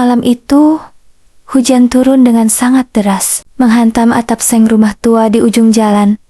Malam itu, hujan turun dengan sangat deras, menghantam atap seng rumah tua di ujung jalan,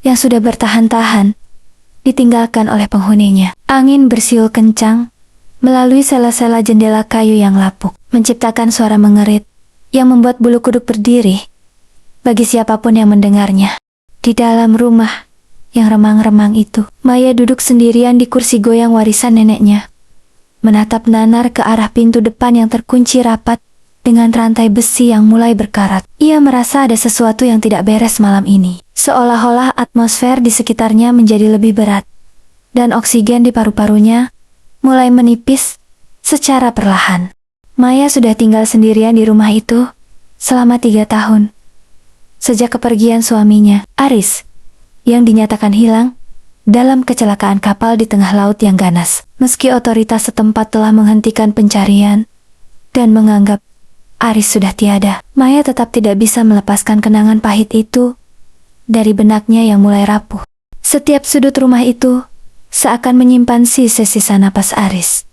yang sudah bertahan-tahan, ditinggalkan oleh penghuninya. Angin bersiul kencang, melalui sela-sela jendela kayu yang lapuk, menciptakan suara mengerit, yang membuat bulu kuduk berdiri, bagi siapapun yang mendengarnya. Di dalam rumah, yang remang-remang itu, Maya duduk sendirian di kursi goyang warisan neneknya, menatap nanar ke arah pintu depan yang terkunci rapat dengan rantai besi yang mulai berkarat. Ia merasa ada sesuatu yang tidak beres malam ini. Seolah-olah atmosfer di sekitarnya menjadi lebih berat, dan oksigen di paru-parunya mulai menipis secara perlahan. Maya sudah tinggal sendirian di rumah itu selama 3 tahun. Sejak kepergian suaminya, Aris, yang dinyatakan hilang dalam kecelakaan kapal di tengah laut yang ganas. Meski otoritas setempat telah menghentikan pencarian dan menganggap Aris sudah tiada, Maya tetap tidak bisa melepaskan kenangan pahit itu dari benaknya yang mulai rapuh. Setiap sudut rumah itu seakan menyimpan sisa-sisa napas Aris.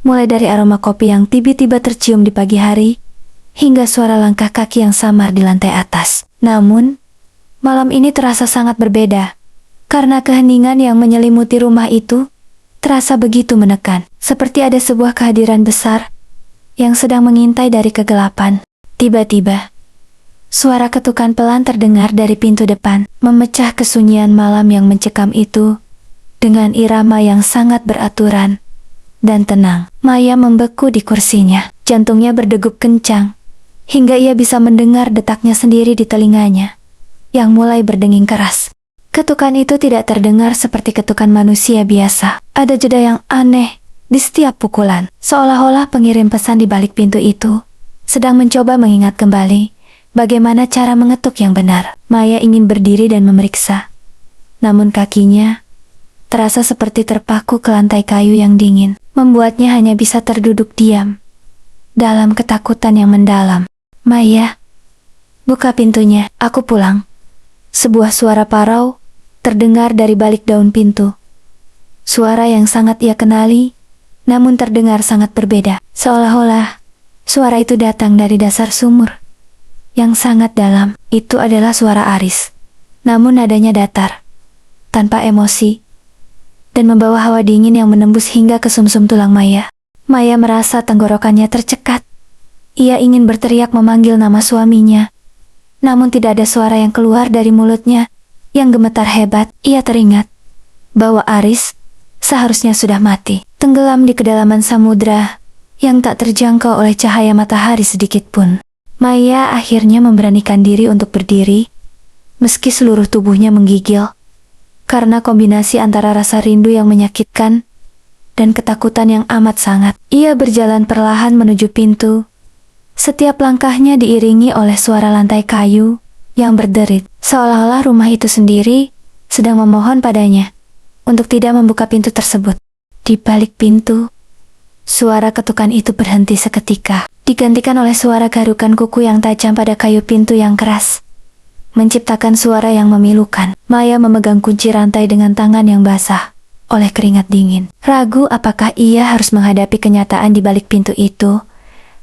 Mulai dari aroma kopi yang tiba-tiba tercium di pagi hari, hingga suara langkah kaki yang samar di lantai atas. Namun, malam ini terasa sangat berbeda, karena keheningan yang menyelimuti rumah itu terasa begitu menekan, seperti ada sebuah kehadiran besar yang sedang mengintai dari kegelapan. Tiba-tiba, suara ketukan pelan terdengar dari pintu depan, memecah kesunyian malam yang mencekam itu dengan irama yang sangat beraturan dan tenang. Maya membeku di kursinya, jantungnya berdegup kencang, hingga ia bisa mendengar detaknya sendiri di telinganya, yang mulai berdenging keras. Ketukan itu tidak terdengar seperti ketukan manusia biasa. Ada jeda yang aneh di setiap pukulan, seolah-olah pengirim pesan di balik pintu itu sedang mencoba mengingat kembali bagaimana cara mengetuk yang benar. Maya ingin berdiri dan memeriksa, namun kakinya terasa seperti terpaku ke lantai kayu yang dingin, membuatnya hanya bisa terduduk diam dalam ketakutan yang mendalam. "Maya, buka pintunya, aku pulang." Sebuah suara parau terdengar dari balik daun pintu. Suara yang sangat ia kenali, namun terdengar sangat berbeda. Seolah-olah suara itu datang dari dasar sumur yang sangat dalam. Itu adalah suara Aris, namun nadanya datar, tanpa emosi, dan membawa hawa dingin yang menembus hingga ke sumsum tulang Maya. Maya merasa tenggorokannya tercekat. Ia ingin berteriak memanggil nama suaminya, namun tidak ada suara yang keluar dari mulutnya yang gemetar hebat. Ia teringat bahwa Aris seharusnya sudah mati, tenggelam di kedalaman samudra yang tak terjangkau oleh cahaya matahari sedikit pun. Maya akhirnya memberanikan diri untuk berdiri, meski seluruh tubuhnya menggigil, karena kombinasi antara rasa rindu yang menyakitkan dan ketakutan yang amat sangat. Ia berjalan perlahan menuju pintu. Setiap langkahnya diiringi oleh suara lantai kayu yang berderit, seolah-olah rumah itu sendiri sedang memohon padanya untuk tidak membuka pintu tersebut. Di balik pintu, suara ketukan itu berhenti seketika, digantikan oleh suara garukan kuku yang tajam pada kayu pintu yang keras, menciptakan suara yang memilukan. Maya memegang kunci rantai dengan tangan yang basah oleh keringat dingin, ragu apakah ia harus menghadapi kenyataan di balik pintu itu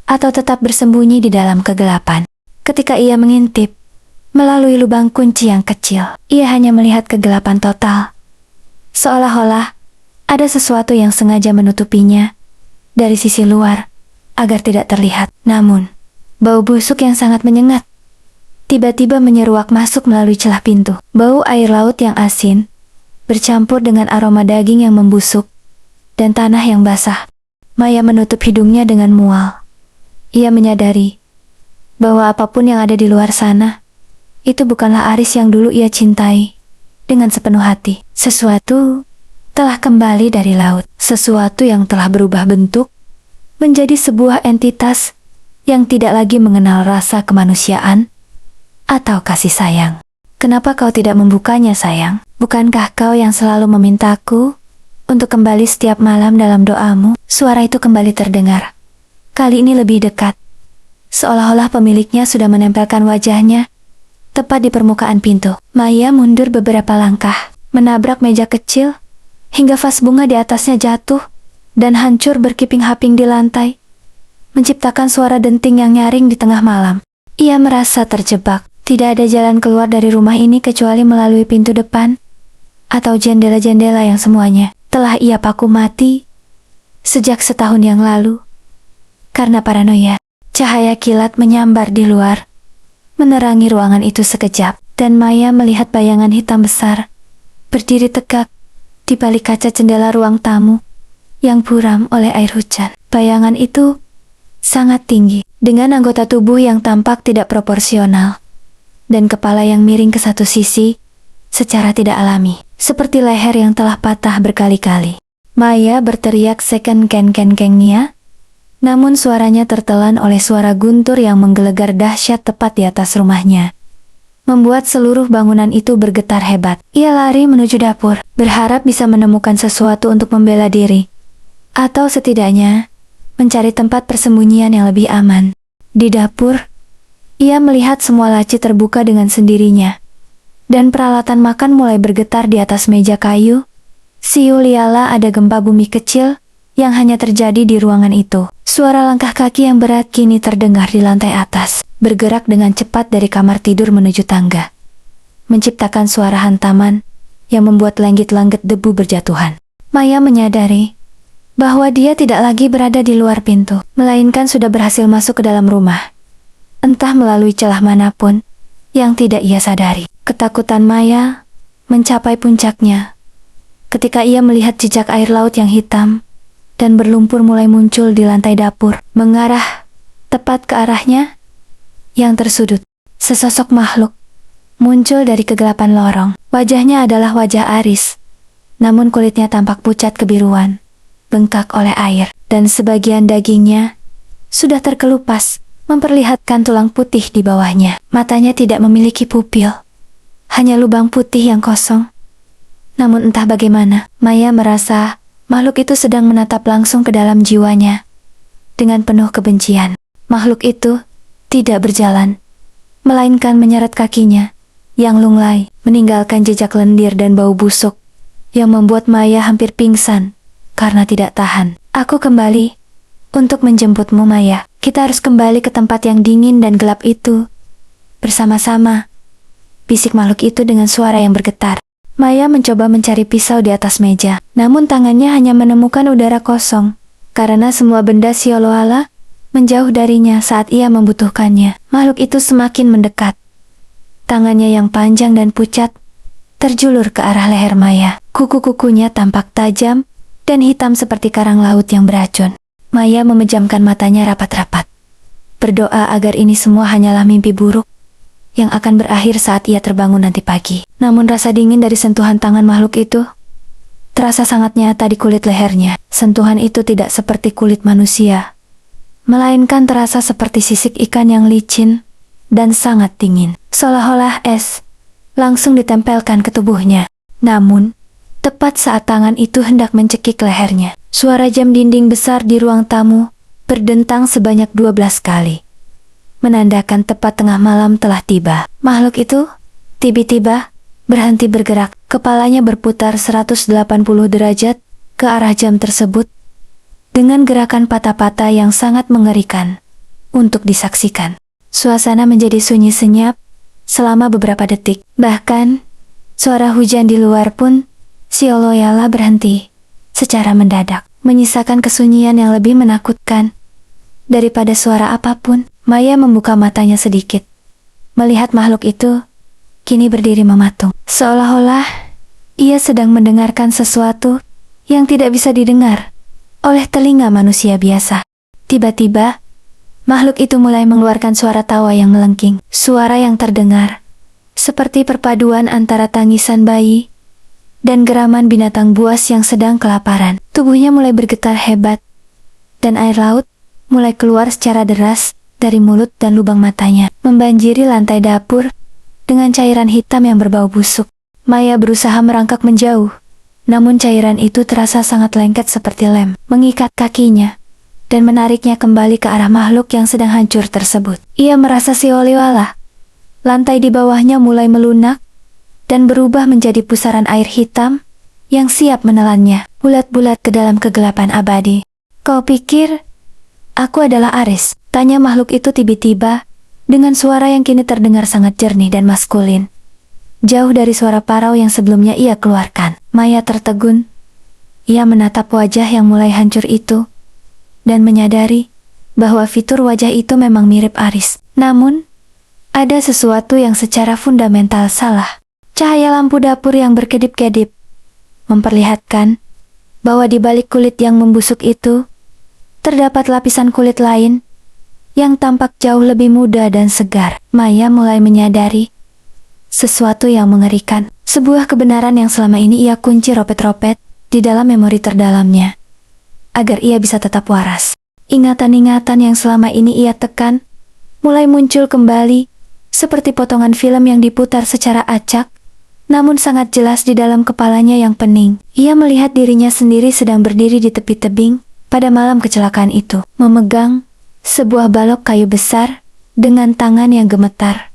atau tetap bersembunyi di dalam kegelapan. Ketika ia mengintip melalui lubang kunci yang kecil, ia hanya melihat kegelapan total. Seolah-olah ada sesuatu yang sengaja menutupinya dari sisi luar agar tidak terlihat. Namun, bau busuk yang sangat menyengat tiba-tiba menyeruak masuk melalui celah pintu. Bau air laut yang asin bercampur dengan aroma daging yang membusuk dan tanah yang basah. Maya menutup hidungnya dengan mual. Ia menyadari bahwa apapun yang ada di luar sana, itu bukanlah Aris yang dulu ia cintai dengan sepenuh hati. Sesuatu telah kembali dari laut, sesuatu yang telah berubah bentuk menjadi sebuah entitas yang tidak lagi mengenal rasa kemanusiaan atau kasih sayang. "Kenapa kau tidak membukanya, sayang? Bukankah kau yang selalu memintaku untuk kembali setiap malam dalam doamu?" Suara itu kembali terdengar, kali ini lebih dekat, seolah-olah pemiliknya sudah menempelkan wajahnya tepat di permukaan pintu. Maya mundur beberapa langkah, menabrak meja kecil, hingga vas bunga di atasnya jatuh dan hancur berkeping-haping di lantai. menciptakan suara denting yang nyaring di tengah malam. Ia merasa terjebak. Tidak ada jalan keluar dari rumah ini kecuali melalui pintu depan atau jendela-jendela yang semuanya telah ia paku mati sejak setahun yang lalu. Karena paranoia, cahaya kilat menyambar di luar, menerangi ruangan itu sekejap, dan Maya melihat bayangan hitam besar berdiri tegak di balik kaca jendela ruang tamu yang buram oleh air hujan. Bayangan itu sangat tinggi, dengan anggota tubuh yang tampak tidak proporsional, dan kepala yang miring ke satu sisi secara tidak alami, seperti leher yang telah patah berkali-kali. Maya berteriak second ken-ken-kengnya, namun suaranya tertelan oleh suara guntur yang menggelegar dahsyat tepat di atas rumahnya, membuat seluruh bangunan itu bergetar hebat. Ia lari menuju dapur, berharap bisa menemukan sesuatu untuk membela diri, atau setidaknya mencari tempat persembunyian yang lebih aman. Di dapur, ia melihat semua laci terbuka dengan sendirinya, dan peralatan makan mulai bergetar di atas meja kayu. Siuliala, ada gempa bumi kecil yang hanya terjadi di ruangan itu. Suara langkah kaki yang berat kini terdengar di lantai atas, bergerak dengan cepat dari kamar tidur menuju tangga, menciptakan suara hantaman yang membuat langit-langit debu berjatuhan. Maya menyadari bahwa dia tidak lagi berada di luar pintu, melainkan sudah berhasil masuk ke dalam rumah, entah melalui celah manapun yang tidak ia sadari. Ketakutan Maya mencapai puncaknya ketika ia melihat jejak air laut yang hitam dan berlumpur mulai muncul di lantai dapur, mengarah tepat ke arahnya yang tersudut. Sesosok makhluk muncul dari kegelapan lorong. Wajahnya adalah wajah Aris, namun kulitnya tampak pucat kebiruan, bengkak oleh air, dan sebagian dagingnya sudah terkelupas, memperlihatkan tulang putih di bawahnya. Matanya tidak memiliki pupil, hanya lubang putih yang kosong. Namun entah bagaimana, Maya merasa makhluk itu sedang menatap langsung ke dalam jiwanya dengan penuh kebencian. Makhluk itu tidak berjalan, melainkan menyeret kakinya yang lunglai, meninggalkan jejak lendir dan bau busuk yang membuat Maya hampir pingsan karena tidak tahan. Aku kembali untuk menjemputmu, Maya. Kita harus kembali ke tempat yang dingin dan gelap itu bersama-sama, bisik makhluk itu dengan suara yang bergetar. Maya mencoba mencari pisau di atas meja, namun tangannya hanya menemukan udara kosong, karena semua benda Sioloala menjauh darinya saat ia membutuhkannya. Makhluk itu semakin mendekat. Tangannya yang panjang dan pucat terjulur ke arah leher Maya. Kuku-kukunya tampak tajam dan hitam seperti karang laut yang beracun. Maya memejamkan matanya rapat-rapat, berdoa agar ini semua hanyalah mimpi buruk yang akan berakhir saat ia terbangun nanti pagi. Namun rasa dingin dari sentuhan tangan makhluk itu terasa sangat nyata di kulit lehernya. Sentuhan itu tidak seperti kulit manusia, melainkan terasa seperti sisik ikan yang licin dan sangat dingin, seolah-olah es langsung ditempelkan ke tubuhnya. Namun, tepat saat tangan itu hendak mencekik lehernya, suara jam dinding besar di ruang tamu berdentang sebanyak 12 kali, menandakan tepat tengah malam telah tiba. Makhluk itu tiba-tiba berhenti bergerak, kepalanya berputar 180 derajat ke arah jam tersebut dengan gerakan patah-patah yang sangat mengerikan untuk disaksikan. Suasana menjadi sunyi senyap selama beberapa detik. Bahkan, suara hujan di luar pun Sioloala berhenti secara mendadak, menyisakan kesunyian yang lebih menakutkan daripada suara apapun. Maya membuka matanya sedikit, melihat makhluk itu kini berdiri mematung, seolah-olah ia sedang mendengarkan sesuatu yang tidak bisa didengar oleh telinga manusia biasa. Tiba-tiba, makhluk itu mulai mengeluarkan suara tawa yang melengking, suara yang terdengar seperti perpaduan antara tangisan bayi dan geraman binatang buas yang sedang kelaparan. Tubuhnya mulai bergetar hebat, dan air laut mulai keluar secara deras dari mulut dan lubang matanya, membanjiri lantai dapur dengan cairan hitam yang berbau busuk. Maya berusaha merangkak menjauh, namun cairan itu terasa sangat lengket seperti lem, mengikat kakinya dan menariknya kembali ke arah makhluk yang sedang hancur tersebut. Ia merasa Sioloala. Lantai di bawahnya mulai melunak dan berubah menjadi pusaran air hitam yang siap menelannya bulat-bulat ke dalam kegelapan abadi. Kau pikir Aku adalah Aris, tanya makhluk itu tiba-tiba, dengan suara yang kini terdengar sangat jernih dan maskulin. Jauh dari suara parau yang sebelumnya ia keluarkan. Maya tertegun. Ia menatap wajah yang mulai hancur itu, dan menyadari bahwa fitur wajah itu memang mirip Aris. Namun, ada sesuatu yang secara fundamental salah. Cahaya lampu dapur yang berkedip-kedip memperlihatkan bahwa di balik kulit yang membusuk itu, terdapat lapisan kulit lain yang tampak jauh lebih muda dan segar. Maya mulai menyadari sesuatu yang mengerikan. Sebuah kebenaran yang selama ini ia kunci ropet-ropet di dalam memori terdalamnya, agar ia bisa tetap waras. Ingatan-ingatan yang selama ini ia tekan mulai muncul kembali, seperti potongan film yang diputar secara acak, namun sangat jelas di dalam kepalanya yang pening. Ia melihat dirinya sendiri sedang berdiri di tepi tebing pada malam kecelakaan itu, memegang sebuah balok kayu besar dengan tangan yang gemetar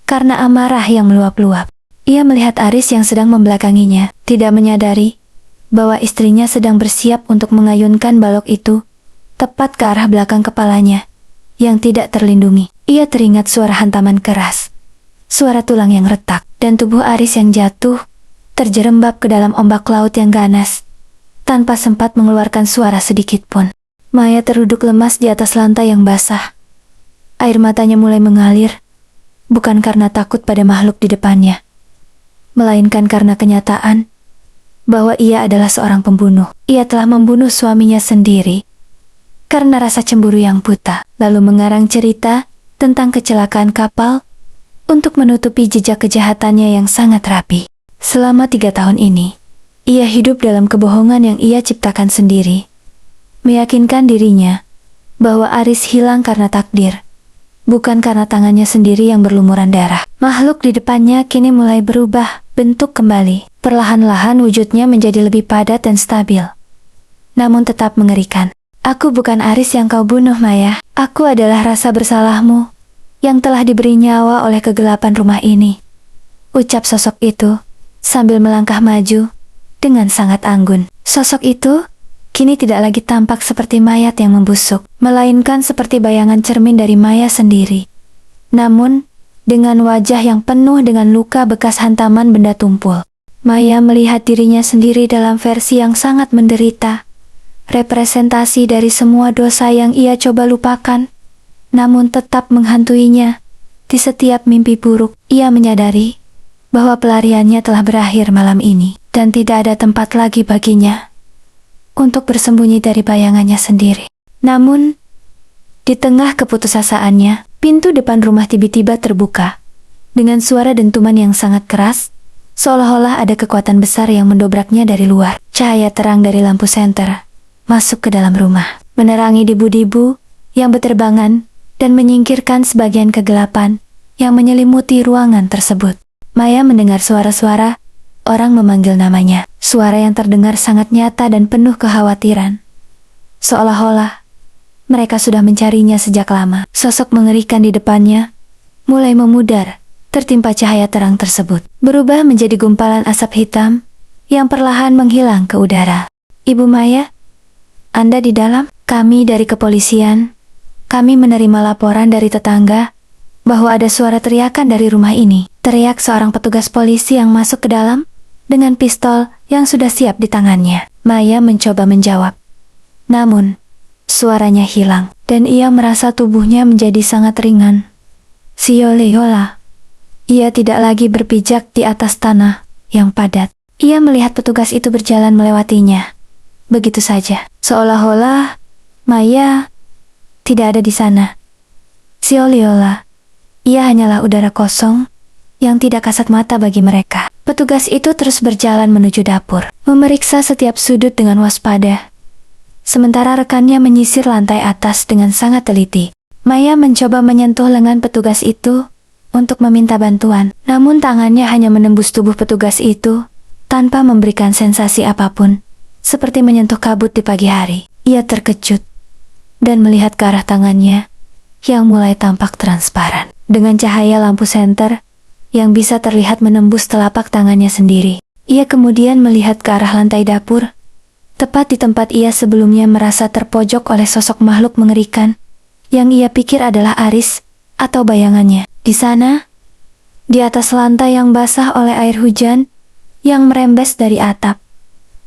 karena amarah yang meluap-luap. Ia melihat Aris yang sedang membelakanginya, tidak menyadari bahwa istrinya sedang bersiap untuk mengayunkan balok itu tepat ke arah belakang kepalanya yang tidak terlindungi. Ia teringat suara hantaman keras, suara tulang yang retak, dan tubuh Aris yang jatuh terjerembab ke dalam ombak laut yang ganas tanpa sempat mengeluarkan suara sedikit pun. Maya terduduk lemas di atas lantai yang basah. Air matanya mulai mengalir, bukan karena takut pada makhluk di depannya, melainkan karena kenyataan bahwa ia adalah seorang pembunuh. Ia telah membunuh suaminya sendiri karena rasa cemburu yang buta, lalu mengarang cerita tentang kecelakaan kapal untuk menutupi jejak kejahatannya yang sangat rapi. Selama 3 tahun ini, ia hidup dalam kebohongan yang ia ciptakan sendiri, meyakinkan dirinya bahwa Aris hilang karena takdir, bukan karena tangannya sendiri yang berlumuran darah. Makhluk di depannya kini mulai berubah bentuk kembali. Perlahan-lahan wujudnya menjadi lebih padat dan stabil, namun tetap mengerikan. Aku bukan Aris yang kau bunuh, Maya. Aku adalah rasa bersalahmu yang telah diberi nyawa oleh kegelapan rumah ini, ucap sosok itu sambil melangkah maju dengan sangat anggun. Sosok itu kini tidak lagi tampak seperti mayat yang membusuk, melainkan seperti bayangan cermin dari Maya sendiri. Namun, dengan wajah yang penuh dengan luka bekas hantaman benda tumpul. Maya melihat dirinya sendiri dalam versi yang sangat menderita, representasi dari semua dosa yang ia coba lupakan, namun tetap menghantuinya. Di setiap mimpi buruk, ia menyadari bahwa pelariannya telah berakhir malam ini, dan tidak ada tempat lagi baginya untuk bersembunyi dari bayangannya sendiri. Namun, di tengah keputusasaannya, pintu depan rumah tiba-tiba terbuka dengan suara dentuman yang sangat keras, seolah-olah ada kekuatan besar yang mendobraknya dari luar. Cahaya terang dari lampu senter masuk ke dalam rumah, menerangi debu-debu yang berterbangan dan menyingkirkan sebagian kegelapan yang menyelimuti ruangan tersebut. Maya mendengar suara-suara orang memanggil namanya, suara yang terdengar sangat nyata dan penuh kekhawatiran, seolah-olah mereka sudah mencarinya sejak lama. Sosok mengerikan di depannya mulai memudar, tertimpa cahaya terang tersebut, berubah menjadi gumpalan asap hitam yang perlahan menghilang ke udara. Ibu Maya, Anda di dalam? Kami dari kepolisian. Kami menerima laporan dari tetangga bahwa ada suara teriakan dari rumah ini. Teriak seorang petugas polisi yang masuk ke dalam dengan pistol yang sudah siap di tangannya. Maya mencoba menjawab, namun suaranya hilang, dan ia merasa tubuhnya menjadi sangat ringan. Sioleola. Ia tidak lagi berpijak di atas tanah yang padat. Ia melihat petugas itu berjalan melewatinya begitu saja, seolah-olah Maya tidak ada di sana. Sioleola. Ia hanyalah udara kosong yang tidak kasat mata bagi mereka. Petugas itu terus berjalan menuju dapur, memeriksa setiap sudut dengan waspada, sementara rekannya menyisir lantai atas dengan sangat teliti. Maya mencoba menyentuh lengan petugas itu untuk meminta bantuan, namun tangannya hanya menembus tubuh petugas itu tanpa memberikan sensasi apapun, seperti menyentuh kabut di pagi hari. Ia terkejut dan melihat ke arah tangannya yang mulai tampak transparan, dengan cahaya lampu senter yang bisa terlihat menembus telapak tangannya sendiri. Ia kemudian melihat ke arah lantai dapur tepat di tempat ia sebelumnya merasa terpojok oleh sosok makhluk mengerikan, yang ia pikir adalah Aris, atau bayangannya. Di sana, di atas lantai yang basah oleh air hujan, yang merembes dari atap,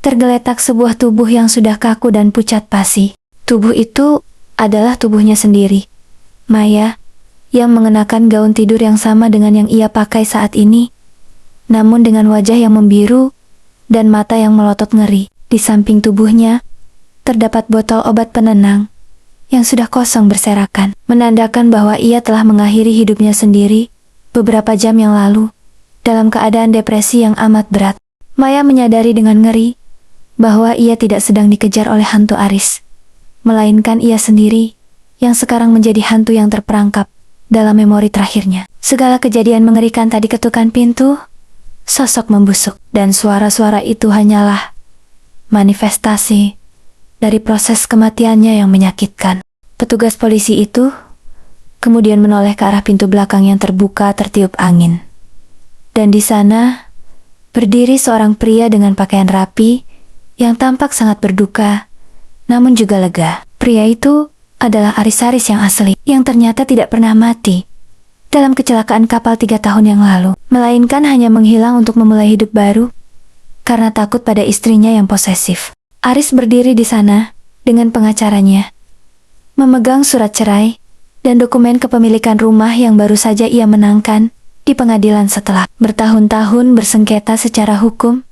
tergeletak sebuah tubuh yang sudah kaku dan pucat pasi. Tubuh itu adalah tubuhnya sendiri, Maya, yang mengenakan gaun tidur yang sama dengan yang ia pakai saat ini, namun dengan wajah yang membiru dan mata yang melotot ngeri. Di samping tubuhnya, terdapat botol obat penenang yang sudah kosong berserakan, menandakan bahwa ia telah mengakhiri hidupnya sendiri beberapa jam yang lalu, dalam keadaan depresi yang amat berat. Maya menyadari dengan ngeri bahwa ia tidak sedang dikejar oleh hantu Aris, melainkan ia sendiri yang sekarang menjadi hantu yang terperangkap dalam memori terakhirnya. Segala kejadian mengerikan tadi, ketukan pintu, sosok membusuk, dan suara-suara itu hanyalah manifestasi dari proses kematiannya yang menyakitkan. Petugas polisi itu kemudian menoleh ke arah pintu belakang yang terbuka tertiup angin. Dan di sana berdiri seorang pria dengan pakaian rapi yang tampak sangat berduka, namun juga lega. Pria itu adalah Aris yang asli, yang ternyata tidak pernah mati dalam kecelakaan kapal 3 tahun yang lalu, melainkan hanya menghilang untuk memulai hidup baru karena takut pada istrinya yang posesif. Aris berdiri di sana dengan pengacaranya, memegang surat cerai dan dokumen kepemilikan rumah yang baru saja ia menangkan di pengadilan setelah bertahun-tahun bersengketa secara hukum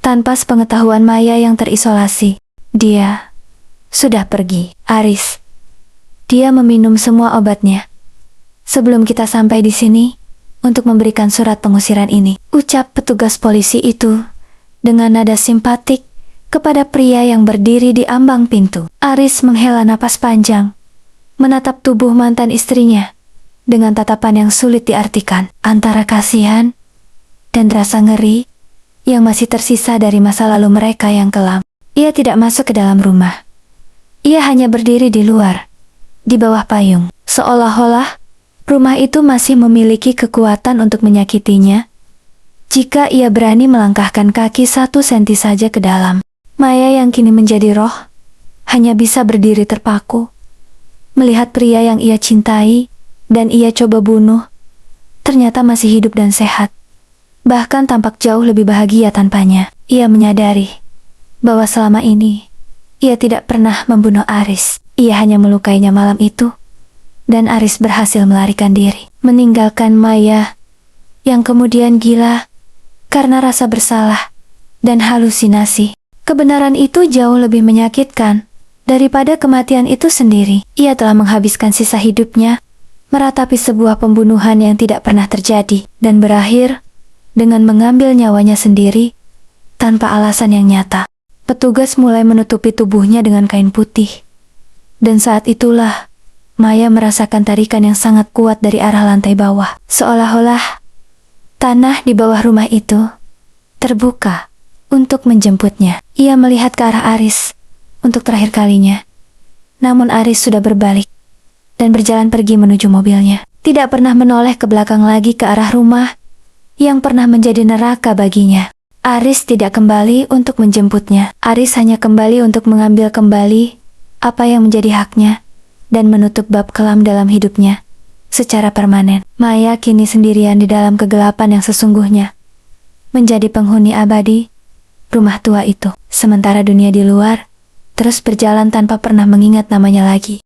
tanpa sepengetahuan Maya yang terisolasi. Dia sudah pergi. Aris, dia meminum semua obatnya sebelum kita sampai di sini untuk memberikan surat pengusiran ini, ucap petugas polisi itu dengan nada simpatik kepada pria yang berdiri di ambang pintu. Aris menghela napas panjang, menatap tubuh mantan istrinya dengan tatapan yang sulit diartikan, antara kasihan dan rasa ngeri yang masih tersisa dari masa lalu mereka yang kelam. Ia tidak masuk ke dalam rumah. Ia hanya berdiri di luar, di bawah payung, seolah-olah rumah itu masih memiliki kekuatan untuk menyakitinya jika ia berani melangkahkan kaki 1 senti saja ke dalam. Maya yang kini menjadi roh hanya bisa berdiri terpaku, melihat pria yang ia cintai dan ia coba bunuh ternyata masih hidup dan sehat, bahkan tampak jauh lebih bahagia tanpanya. Ia menyadari bahwa selama ini ia tidak pernah membunuh Aris. Ia hanya melukainya malam itu, dan Aris berhasil melarikan diri, meninggalkan Maya yang kemudian gila karena rasa bersalah dan halusinasi. Kebenaran itu jauh lebih menyakitkan daripada kematian itu sendiri. Ia telah menghabiskan sisa hidupnya meratapi sebuah pembunuhan yang tidak pernah terjadi dan berakhir dengan mengambil nyawanya sendiri tanpa alasan yang nyata. Petugas mulai menutupi tubuhnya dengan kain putih, dan saat itulah Maya merasakan tarikan yang sangat kuat dari arah lantai bawah, seolah-olah tanah di bawah rumah itu terbuka untuk menjemputnya. Ia melihat ke arah Aris untuk terakhir kalinya, namun Aris sudah berbalik dan berjalan pergi menuju mobilnya, tidak pernah menoleh ke belakang lagi ke arah rumah yang pernah menjadi neraka baginya. Aris tidak kembali untuk menjemputnya. Aris hanya kembali untuk mengambil kembali apa yang menjadi haknya dan menutup bab kelam dalam hidupnya secara permanen. Maya kini sendirian di dalam kegelapan yang sesungguhnya, menjadi penghuni abadi rumah tua itu, sementara dunia di luar terus berjalan tanpa pernah mengingat namanya lagi.